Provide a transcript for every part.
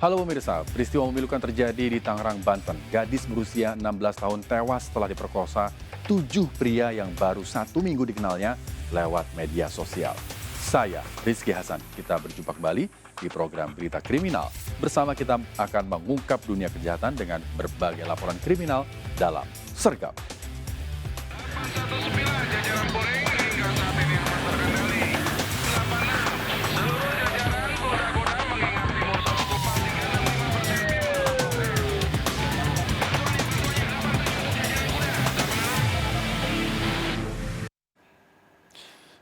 Halo pemirsa, peristiwa memilukan terjadi di Tangerang, Banten. Gadis berusia 16 tahun tewas setelah diperkosa 7 pria yang baru 1 minggu dikenalnya lewat media sosial. Saya, Rizky Hasan, kita berjumpa kembali di program Berita Kriminal. Bersama kita akan mengungkap dunia kejahatan dengan berbagai laporan kriminal dalam Sergap.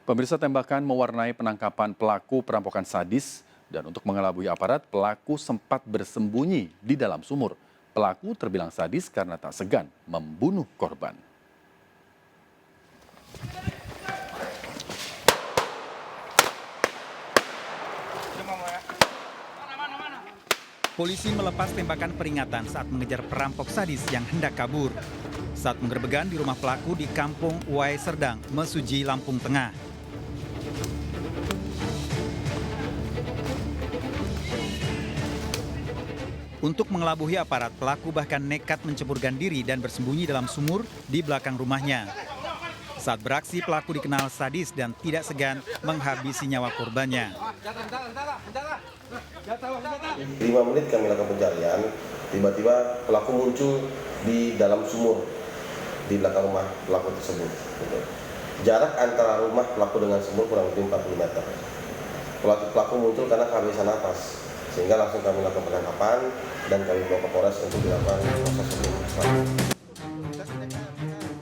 Pemirsa, tembakan mewarnai penangkapan pelaku perampokan sadis dan untuk mengelabui aparat, pelaku sempat bersembunyi di dalam sumur. Pelaku terbilang sadis karena tak segan membunuh korban. Polisi melepas tembakan peringatan saat mengejar perampok sadis yang hendak kabur. Saat penggerbegan di rumah pelaku di Kampung Uwai Serdang, Mesuji, Lampung Tengah. Untuk mengelabui aparat, pelaku bahkan nekat menceburkan diri dan bersembunyi dalam sumur di belakang rumahnya. Saat beraksi, pelaku dikenal sadis dan tidak segan menghabisi nyawa korbannya. 5 menit kami lakukan pencarian, tiba-tiba pelaku muncul di dalam sumur di belakang rumah pelaku tersebut. Jarak antara rumah pelaku dengan sumur kurang lebih 40 meter. Pelaku muncul karena kehabisan napas, sehingga langsung kami lakukan penangkapan dan kami bawa ke Polres untuk dilakukan proses hukum.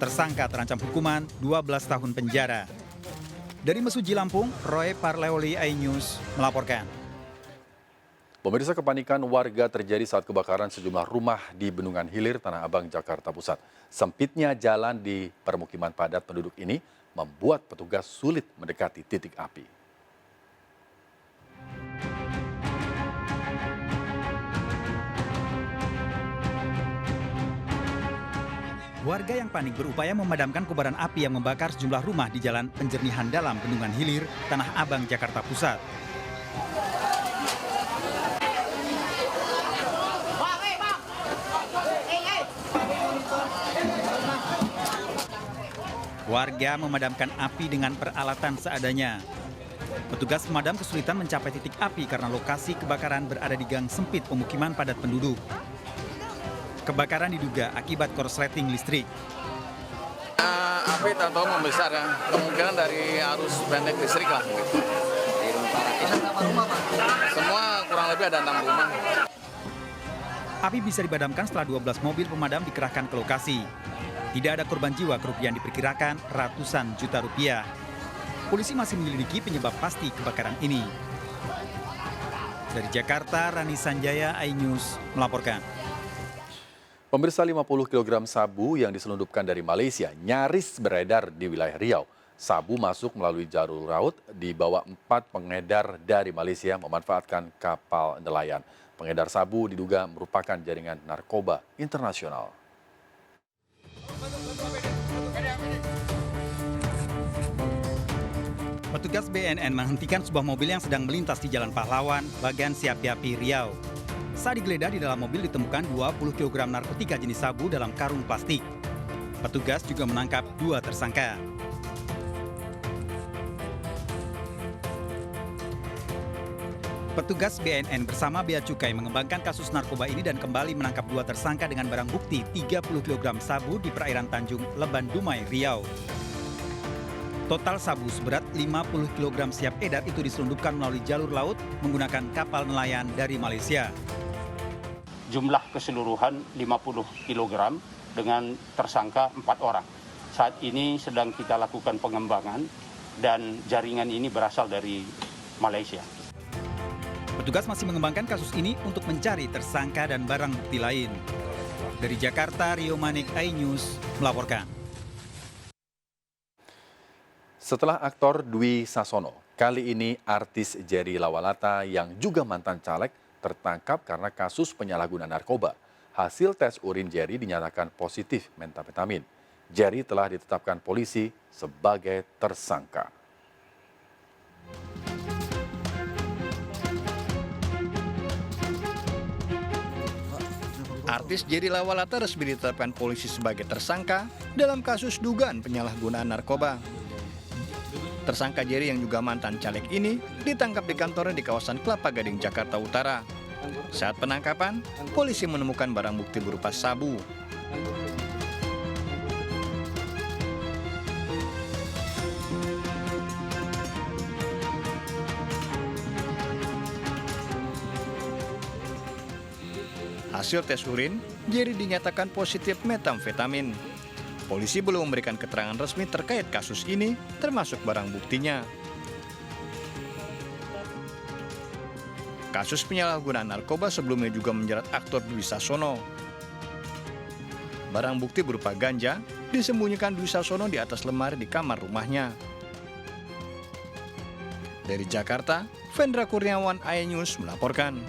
Tersangka terancam hukuman 12 tahun penjara. Dari Mesuji, Lampung, Roy Parleoli, iNews melaporkan. Pemirsa, kepanikan warga terjadi saat kebakaran sejumlah rumah di Bendungan Hilir, Tanah Abang, Jakarta Pusat. Sempitnya jalan di permukiman padat penduduk ini membuat petugas sulit mendekati titik api. Warga yang panik berupaya memadamkan kobaran api yang membakar sejumlah rumah di Jalan Penjernihan Dalam, Bendungan Hilir, Tanah Abang, Jakarta Pusat. Warga memadamkan api dengan peralatan seadanya. Petugas pemadam kesulitan mencapai titik api karena lokasi kebakaran berada di gang sempit pemukiman padat penduduk. Kebakaran diduga akibat korsleting listrik. Api tahu membesar ya, kemungkinan dari arus pendek listrik lah. Gitu. Semua kurang lebih ada 6 rumah. Api bisa dibadamkan setelah 12 mobil pemadam dikerahkan ke lokasi. Tidak ada korban jiwa, kerugian diperkirakan ratusan juta rupiah. Polisi masih menyelidiki penyebab pasti kebakaran ini. Dari Jakarta, Rani Sanjaya, iNews melaporkan. Pemirsa, 50 kg sabu yang diselundupkan dari Malaysia nyaris beredar di wilayah Riau. Sabu masuk melalui jalur laut dibawa 4 pengedar dari Malaysia memanfaatkan kapal nelayan. Pengedar sabu diduga merupakan jaringan narkoba internasional. Petugas BNN menghentikan sebuah mobil yang sedang melintas di Jalan Pahlawan, Bagan Siapi-Api, Riau. Saat digeledah, di dalam mobil ditemukan 20 kg narkotika jenis sabu dalam karung plastik. Petugas juga menangkap 2 tersangka. Petugas BNN bersama Bea Cukai mengembangkan kasus narkoba ini dan kembali menangkap 2 tersangka dengan barang bukti 30 kg sabu di perairan Tanjung Leban Dumai, Riau. Total sabu seberat 50 kg siap edar itu diselundupkan melalui jalur laut menggunakan kapal nelayan dari Malaysia. Jumlah keseluruhan 50 kg dengan tersangka 4 orang. Saat ini sedang kita lakukan pengembangan dan jaringan ini berasal dari Malaysia. Petugas masih mengembangkan kasus ini untuk mencari tersangka dan barang bukti lain. Dari Jakarta, Rio Manik, iNews melaporkan. Setelah aktor Dwi Sasono, kali ini artis Jerry Lawalata yang juga mantan caleg tertangkap karena kasus penyalahgunaan narkoba. Hasil tes urin Jerry dinyatakan positif methamphetamine. Jerry telah ditetapkan polisi sebagai tersangka. Artis Jerry Lawalata resmi ditetapkan polisi sebagai tersangka dalam kasus dugaan penyalahgunaan narkoba. Tersangka Jerry yang juga mantan caleg ini ditangkap di kantornya di kawasan Kelapa Gading, Jakarta Utara. Saat penangkapan, polisi menemukan barang bukti berupa sabu. Hasil tes urin, Jerry dinyatakan positif metamfetamin. Polisi belum memberikan keterangan resmi terkait kasus ini, termasuk barang buktinya. Kasus penyalahgunaan narkoba sebelumnya juga menjerat aktor Dwi Sasono. Barang bukti berupa ganja disembunyikan Dwi Sasono di atas lemari di kamar rumahnya. Dari Jakarta, Vendra Kurniawan, iNews melaporkan.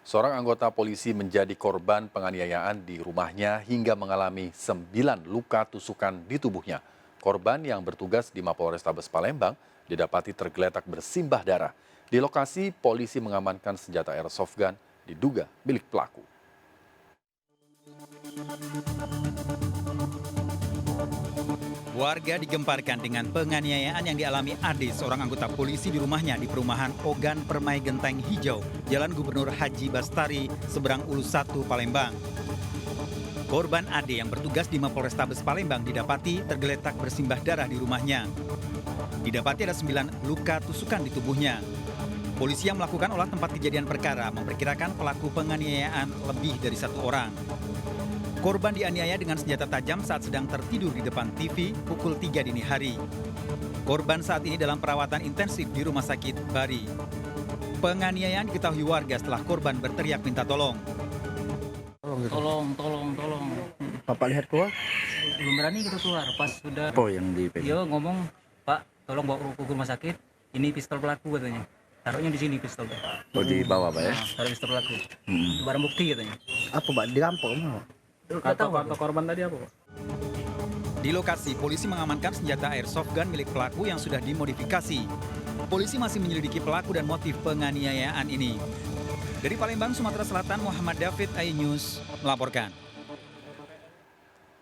Seorang anggota polisi menjadi korban penganiayaan di rumahnya hingga mengalami 9 luka tusukan di tubuhnya. Korban yang bertugas di Mapolrestabes Palembang didapati tergeletak bersimbah darah. Di lokasi, polisi mengamankan senjata airsoft gun diduga milik pelaku. Warga digemparkan dengan penganiayaan yang dialami Ade, seorang anggota polisi di rumahnya di perumahan Ogan Permai Genteng Hijau, Jalan Gubernur Haji Bastari, seberang Ulu 1, Palembang. Korban Ade yang bertugas di Mapolrestabes Palembang didapati tergeletak bersimbah darah di rumahnya. Didapati ada 9 luka tusukan di tubuhnya. Polisi yang melakukan olah tempat kejadian perkara memperkirakan pelaku penganiayaan lebih dari 1 orang. Korban dianiaya dengan senjata tajam saat sedang tertidur di depan TV pukul 3 dini hari. Korban saat ini dalam perawatan intensif di Rumah Sakit Bari. Penganiayaan diketahui warga setelah korban berteriak minta tolong. Tolong. Bapak lihat keluar? Belum berani kita keluar. Pas sudah Yang dipegang? dia ngomong, Pak, tolong bawa ke rumah sakit. Ini pistol pelaku katanya. Taruhnya di sini pistol. Di bawah, Pak ya? Taruh pistol pelaku. Itu barang bukti katanya. Apa, Pak? Dirampok mau? Kata korban tadi apa, Pak? Di lokasi, polisi mengamankan senjata airsoft gun milik pelaku yang sudah dimodifikasi. Polisi masih menyelidiki pelaku dan motif penganiayaan ini. Dari Palembang, Sumatera Selatan, Muhammad David, iNews melaporkan.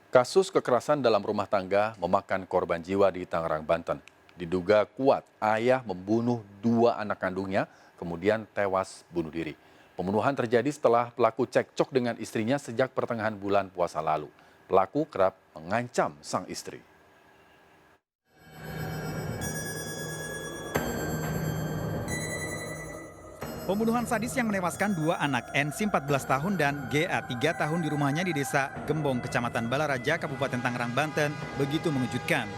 Kasus kekerasan dalam rumah tangga memakan korban jiwa di Tangerang, Banten. Diduga kuat ayah membunuh 2 anak kandungnya, kemudian tewas bunuh diri. Pembunuhan terjadi setelah pelaku cekcok dengan istrinya sejak pertengahan bulan puasa lalu. Pelaku kerap mengancam sang istri. Pembunuhan sadis yang menewaskan 2 anak, NC 14 tahun dan GA 3 tahun di rumahnya di Desa Gembong, Kecamatan Balaraja, Kabupaten Tangerang, Banten, begitu mengejutkan.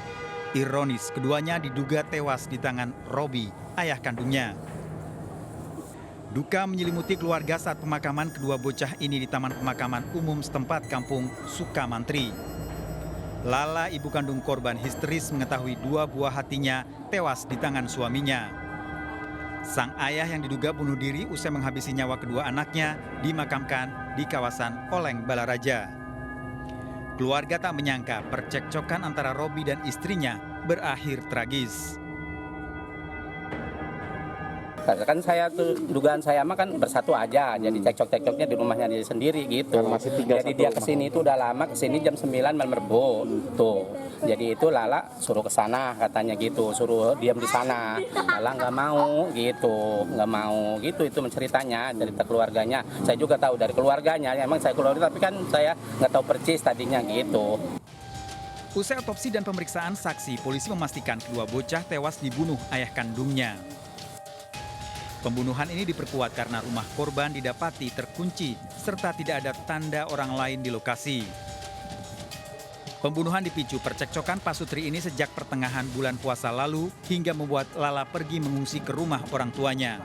Ironis, keduanya diduga tewas di tangan Robi, ayah kandungnya. Duka menyelimuti keluarga saat pemakaman kedua bocah ini di Taman Pemakaman Umum setempat Kampung Sukamantri. Lala, ibu kandung korban, histeris mengetahui 2 buah hatinya tewas di tangan suaminya. Sang ayah yang diduga bunuh diri usai menghabisi nyawa kedua anaknya dimakamkan di kawasan Oleng, Balaraja. Keluarga tak menyangka percekcokan antara Robi dan istrinya berakhir tragis. Kan saya tuh dugaan saya mah kan bersatu aja, jadi cekcok-cekcoknya di rumahnya dia sendiri gitu. Jadi dia kesini itu udah lama, kesini jam 9 malam Rebo tuh. Jadi itu Lala suruh ke sana katanya gitu, suruh diam di sana. Lala nggak mau gitu itu menceritanya cerita keluarganya. Saya juga tahu dari keluarganya, emang saya keluarga tapi kan saya nggak tahu persis tadinya gitu. Usai otopsi dan pemeriksaan saksi, polisi memastikan kedua bocah tewas dibunuh ayah kandungnya. Pembunuhan ini diperkuat karena rumah korban didapati terkunci serta tidak ada tanda orang lain di lokasi. Pembunuhan dipicu percekcokan pasutri ini sejak pertengahan bulan puasa lalu hingga membuat Lala pergi mengungsi ke rumah orang tuanya.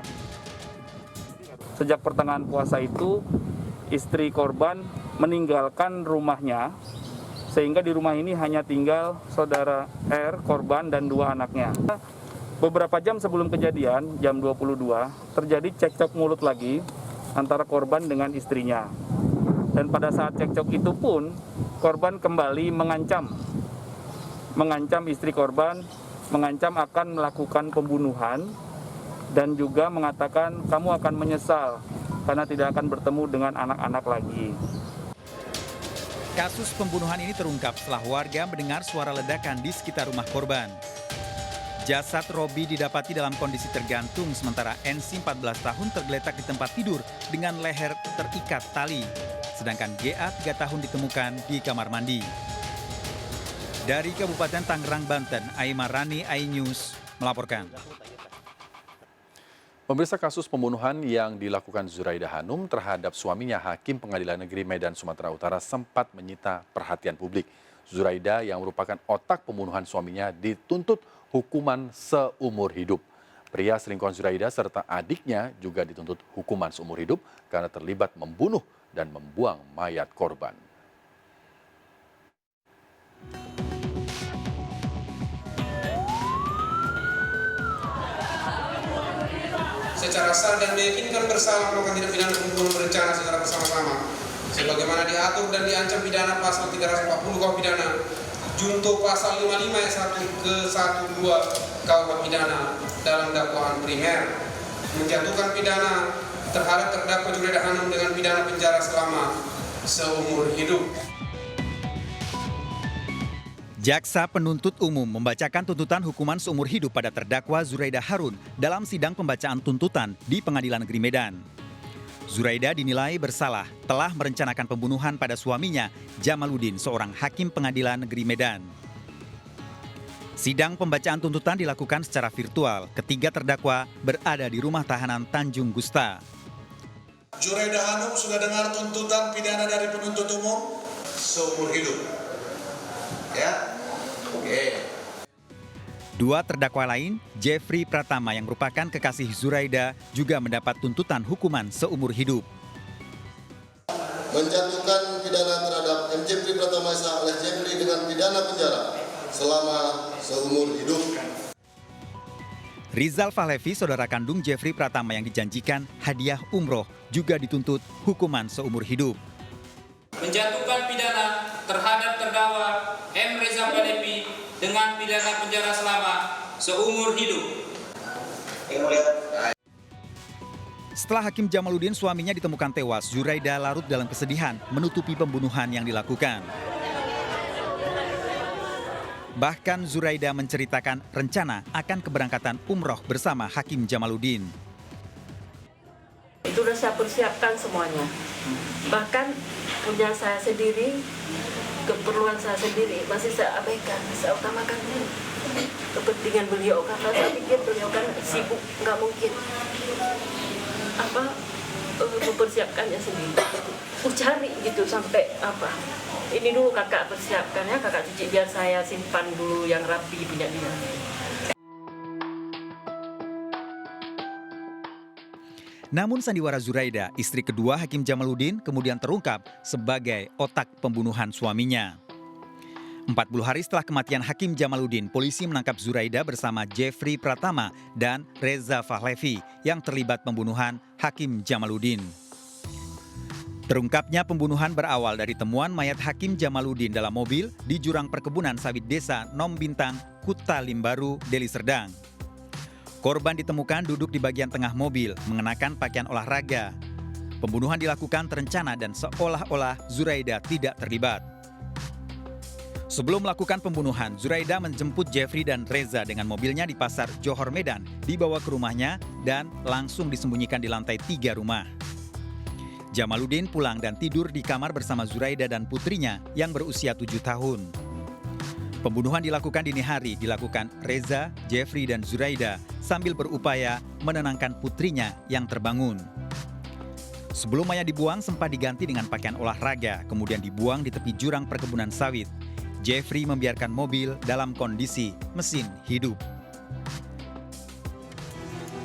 Sejak pertengahan puasa itu, istri korban meninggalkan rumahnya sehingga di rumah ini hanya tinggal saudara R, korban, dan 2 anaknya. Beberapa jam sebelum kejadian, jam 22, terjadi cekcok mulut lagi antara korban dengan istrinya. Dan pada saat cekcok itu pun, korban kembali mengancam istri korban, mengancam akan melakukan pembunuhan, dan juga mengatakan kamu akan menyesal karena tidak akan bertemu dengan anak-anak lagi. Kasus pembunuhan ini terungkap setelah warga mendengar suara ledakan di sekitar rumah korban. Jasad Robi didapati dalam kondisi tergantung, sementara NC 14 tahun tergeletak di tempat tidur dengan leher terikat tali. Sedangkan GA 3 tahun ditemukan di kamar mandi. Dari Kabupaten Tangerang, Banten, Aima Rani, iNews melaporkan. Pemirsa, kasus pembunuhan yang dilakukan Zuraida Hanum terhadap suaminya Hakim Pengadilan Negeri Medan, Sumatera Utara sempat menyita perhatian publik. Zuraida yang merupakan otak pembunuhan suaminya dituntut hukuman seumur hidup. Pria selingkuhan Zuraida serta adiknya juga dituntut hukuman seumur hidup karena terlibat membunuh dan membuang mayat korban. Secara sah dan meyakinkan bersalah melakukan tindak pidana pembunuhan berencana secara bersama-sama sebagaimana diatur dan diancam pidana pasal 340 KUH pidana junto pasal 55 ayat 1 ke 1 2 KUH pidana dalam dakwaan primer menjatuhkan pidana terhadap terdakwa Zuraida Hanum dengan pidana penjara selama seumur hidup. Jaksa penuntut umum membacakan tuntutan hukuman seumur hidup pada terdakwa Zuraida Harun dalam sidang pembacaan tuntutan di Pengadilan Negeri Medan. Zuraida dinilai bersalah telah merencanakan pembunuhan pada suaminya Jamaluddin, seorang hakim Pengadilan Negeri Medan. Sidang pembacaan tuntutan dilakukan secara virtual. Ketiga terdakwa berada di rumah tahanan Tanjung Gusta. Zuraida Hanum sudah dengar tuntutan pidana dari penuntut umum seumur hidup. Ya. Oke. Dua terdakwa lain, Jeffrey Pratama yang merupakan kekasih Zuraida juga mendapat tuntutan hukuman seumur hidup. Menjatuhkan pidana terhadap M. Jeffrey Pratama S. alias Jeffrey dengan pidana penjara selama seumur hidup. Rizal Fahlevi, saudara kandung Jeffrey Pratama yang dijanjikan hadiah umroh, juga dituntut hukuman seumur hidup. Menjatuhkan pidana terhadap terdakwa M. Reza Fahlevi dengan pidana penjara selama seumur hidup. Setelah Hakim Jamaluddin suaminya ditemukan tewas, Zuraida larut dalam kesedihan menutupi pembunuhan yang dilakukan. Bahkan Zuraida menceritakan rencana akan keberangkatan umroh bersama Hakim Jamaluddin. Itu sudah saya persiapkan semuanya. Bahkan punya saya sendiri, keperluan saya sendiri masih saya abaikan, saya utamakan kepentingan beliau karena saya pikir beliau kan sibuk, nggak mungkin mempersiapkannya sendiri. Cari gitu sampai ini dulu kakak persiapkan ya, kakak cuci biar saya simpan dulu yang rapi punya dia. Namun sandiwara Zuraida, istri kedua Hakim Jamaluddin, kemudian terungkap sebagai otak pembunuhan suaminya. 40 hari setelah kematian Hakim Jamaluddin, polisi menangkap Zuraida bersama Jeffrey Pratama dan Reza Fahlevi yang terlibat pembunuhan Hakim Jamaluddin. Terungkapnya pembunuhan berawal dari temuan mayat Hakim Jamaluddin dalam mobil di jurang perkebunan sawit desa Nom Bintang, Kuta Limbaru, Deli Serdang. Korban ditemukan duduk di bagian tengah mobil, mengenakan pakaian olahraga. Pembunuhan dilakukan terencana dan seolah-olah Zuraida tidak terlibat. Sebelum melakukan pembunuhan, Zuraida menjemput Jeffrey dan Reza dengan mobilnya di Pasar Johor Medan, dibawa ke rumahnya dan langsung disembunyikan di lantai 3 rumah. Jamaluddin pulang dan tidur di kamar bersama Zuraida dan putrinya yang berusia 7 tahun. Pembunuhan dilakukan dini hari, dilakukan Reza, Jeffrey, dan Zuraida sambil berupaya menenangkan putrinya yang terbangun. Sebelum mayat dibuang, sempat diganti dengan pakaian olahraga, kemudian dibuang di tepi jurang perkebunan sawit. Jeffrey membiarkan mobil dalam kondisi mesin hidup.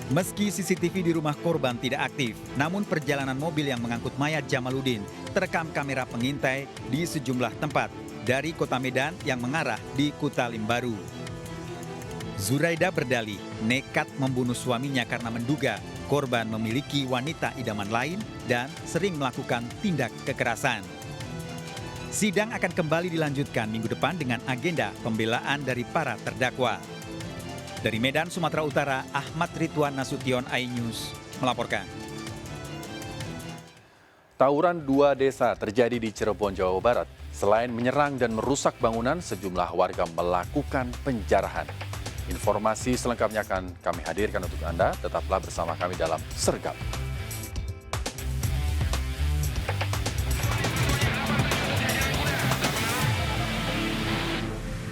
Meski CCTV di rumah korban tidak aktif, namun perjalanan mobil yang mengangkut mayat Jamaluddin terekam kamera pengintai di sejumlah tempat dari kota Medan yang mengarah di Kuta Limbaru. Zuraida berdalih nekat membunuh suaminya karena menduga korban memiliki wanita idaman lain dan sering melakukan tindak kekerasan. Sidang akan kembali dilanjutkan minggu depan dengan agenda pembelaan dari para terdakwa. Dari Medan, Sumatera Utara, Ahmad Ridwan Nasution, iNews melaporkan. Tawuran dua desa terjadi di Cirebon, Jawa Barat. Selain menyerang dan merusak bangunan, sejumlah warga melakukan penjarahan. Informasi selengkapnya akan kami hadirkan untuk Anda. Tetaplah bersama kami dalam Sergap.